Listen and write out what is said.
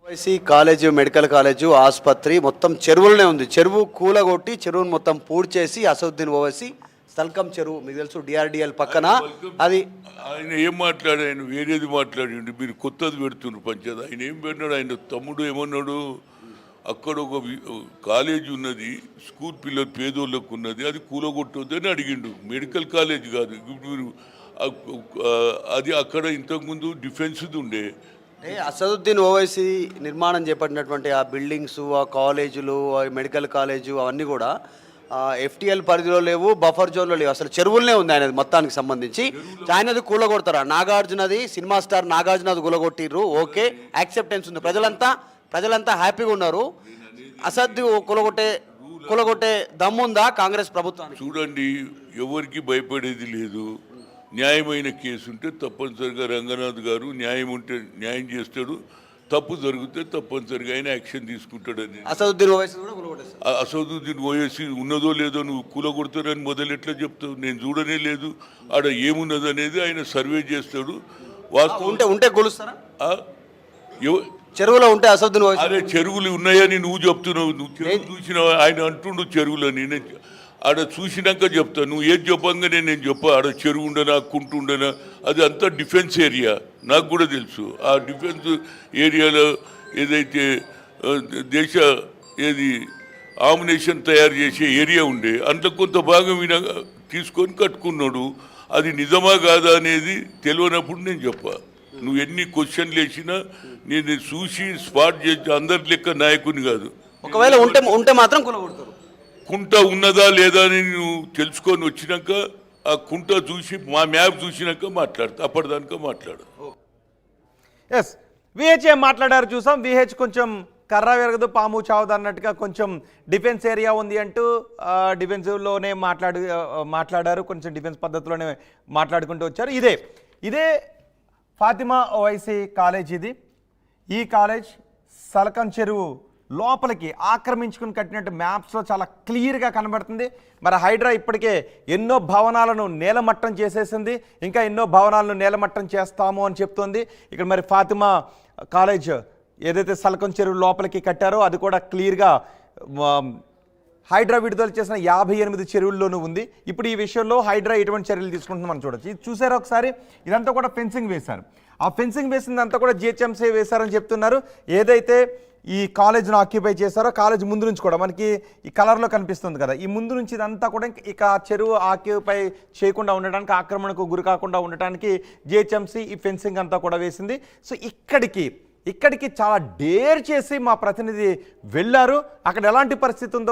Owaisi college, medical college, ఆసుపత్రి మొత్తం చెరువులనే ఉంది. చెరువు కూలగొట్టి చెరువును మొత్తం పూడ్చేసి అసదుద్దీన్ ఓవైసీ సల్కం చెరువు, మీకు తెలుసు డిఆర్డిఎల్ పక్కన అది. ఆయన ఏం మాట్లాడాడు? ఆయన వేరేది మాట్లాడండి. మీరు కొత్తది పెడుతున్నారు పంచాయతీ. ఆయన ఏం పెట్టినాడు? ఆయన తమ్ముడు ఏమన్నాడు? అక్కడ ఒక కాలేజ్ ఉన్నది, స్కూల్ పిల్లలు పేదోళ్ళకు ఉన్నది, అది కూలగొట్టొద్దని అడిగిండు. మెడికల్ కాలేజ్ కాదు. ఇప్పుడు మీరు అది అక్కడ ఇంతకుముందు డిఫెన్స్ది ఉండే. అసదుద్దీన్ ఓవైసీ నిర్మాణం చేపట్టినటువంటి ఆ బిల్డింగ్స్, ఆ కాలేజీలు, ఆ మెడికల్ కాలేజు అవన్నీ కూడా ఎఫ్టీఎల్ పరిధిలో లేవు, బఫర్ జోన్లో లేవు. అసలు చెరువులనే ఉంది ఆయనది మొత్తానికి సంబంధించి. ఆయనది కూలగొడతారా? నాగార్జునది, సినిమా స్టార్ నాగార్జునది కూలగొట్టిర్రు, ఓకే, యాక్సెప్టెన్స్ ఉంది. ప్రజలంతా హ్యాపీగా ఉన్నారు. అసద్ కూలగొట్టే దమ్ముందా కాంగ్రెస్ ప్రభుత్వానికి? చూడండి, ఎవరికి భయపడేది లేదు. న్యాయమైన కేసు ఉంటే తప్పనిసరిగా రంగనాథ్ గారు న్యాయం ఉంటే న్యాయం చేస్తాడు, తప్పు జరిగితే తప్పనిసరిగా ఆయన యాక్షన్ తీసుకుంటాడని. అసదుద్దీన్ ఓవైసీ ఉన్నదో లేదో నువ్వు కూలగొడతారని మొదలు ఎట్లా చెప్తావు? నేను చూడనే లేదు. ఆడ ఏమున్నది అనేది ఆయన సర్వే చేస్తాడు. ఉంటే కొలుస్తారా? చెరువులో ఉంటే అసదుద్దీన్ ఓవైసీ అరే చెరువులు ఉన్నాయని నువ్వు చెప్తున్నావు. నువ్వు చెరువు చూసినావు, ఆయన అంటుండు చెరువులని. నేను ఆడ చూసినాక చెప్తా. నువ్వు ఏది చెప్పంగానే నేను చెప్పా. ఆడ చెరువు ఉండనా, కుంటు ఉండనా, అది అంతా డిఫెన్స్ ఏరియా. నాకు కూడా తెలుసు. ఆ డిఫెన్స్ ఏరియాలో ఏదైతే ఏది ఆమ్యునేషన్ తయారు చేసే ఏరియా ఉండే, అందులో కొంత భాగం ఈయన తీసుకొని కట్టుకున్నాడు. అది నిజమా కాదా అనేది తెలియనప్పుడు నేను చెప్పా. నువ్వు ఎన్ని క్వశ్చన్లు వేసినా నేను చూసి స్పాట్ చేసి అందరి లెక్క నాయకుని కాదు. ఒకవేళ ఉంటే మాత్రం కూలగొడతారు. కుంట ఉన్నదా లేదా అని నువ్వు తెలుసుకొని వచ్చినాక ఆ కుంట చూసి మా మ్యాప్ చూసినాక మాట్లాడతా. అప్పటిదానిక మాట్లాడు. ఎస్, విహెచ్ ఏం మాట్లాడారు చూసాం. విహెచ్ కొంచెం కర్ర విరగదు పాము చావదు అన్నట్టుగా కొంచెం డిఫెన్స్ ఏరియా ఉంది అంటూ డిఫెన్సివ్లోనే మాట్లాడారు. కొంచెం డిఫెన్స్ పద్ధతిలోనే మాట్లాడుకుంటూ వచ్చారు. ఇదే ఫాతిమా ఓవైసీ కాలేజ్. ఈ కాలేజ్ సల్కం చెరువు లోపలికి ఆక్రమించుకుని కట్టినట్టు మ్యాప్స్లో చాలా క్లియర్గా కనబడుతుంది. మరి హైడ్రా ఇప్పటికే ఎన్నో భవనాలను నేలమట్టం చేసేసింది, ఇంకా ఎన్నో భవనాలను నేలమట్టం చేస్తాము అని చెప్తోంది. ఇక్కడ మరి ఫాతిమా కాలేజ్ ఏదైతే సల్కం చెరువు లోపలికి కట్టారో అది కూడా క్లియర్గా హైడ్రా విడుదల చేసిన 58 చెరువుల్లోనూ ఉంది. ఇప్పుడు ఈ విషయంలో హైడ్రా ఎటువంటి చర్యలు తీసుకుంటుందో మనం చూడొచ్చు. ఇది చూసారా ఒకసారి? ఇదంతా కూడా ఫెన్సింగ్ వేశారు. ఆ ఫెన్సింగ్ వేసిందంతా కూడా జిహెచ్ఎంసీ వేశారని చెప్తున్నారు. ఏదైతే ఈ కాలేజ్ను ఆక్యుపై చేశారో కాలేజ్ ముందు నుంచి కూడా మనకి ఈ కలర్లో కనిపిస్తుంది కదా, ఈ ముందు నుంచి ఇదంతా కూడా ఇక చెరువు ఆక్యుపై చేయకుండా ఉండడానికి, ఆక్రమణకు గురి కాకుండా ఉండటానికి జిహెచ్ఎంసీ ఈ ఫెన్సింగ్ అంతా కూడా వేసింది. సో ఇక్కడికి చాలా డేర్ చేసి మా ప్రతినిధి వెళ్ళారు. అక్కడ ఎలాంటి పరిస్థితి ఉందో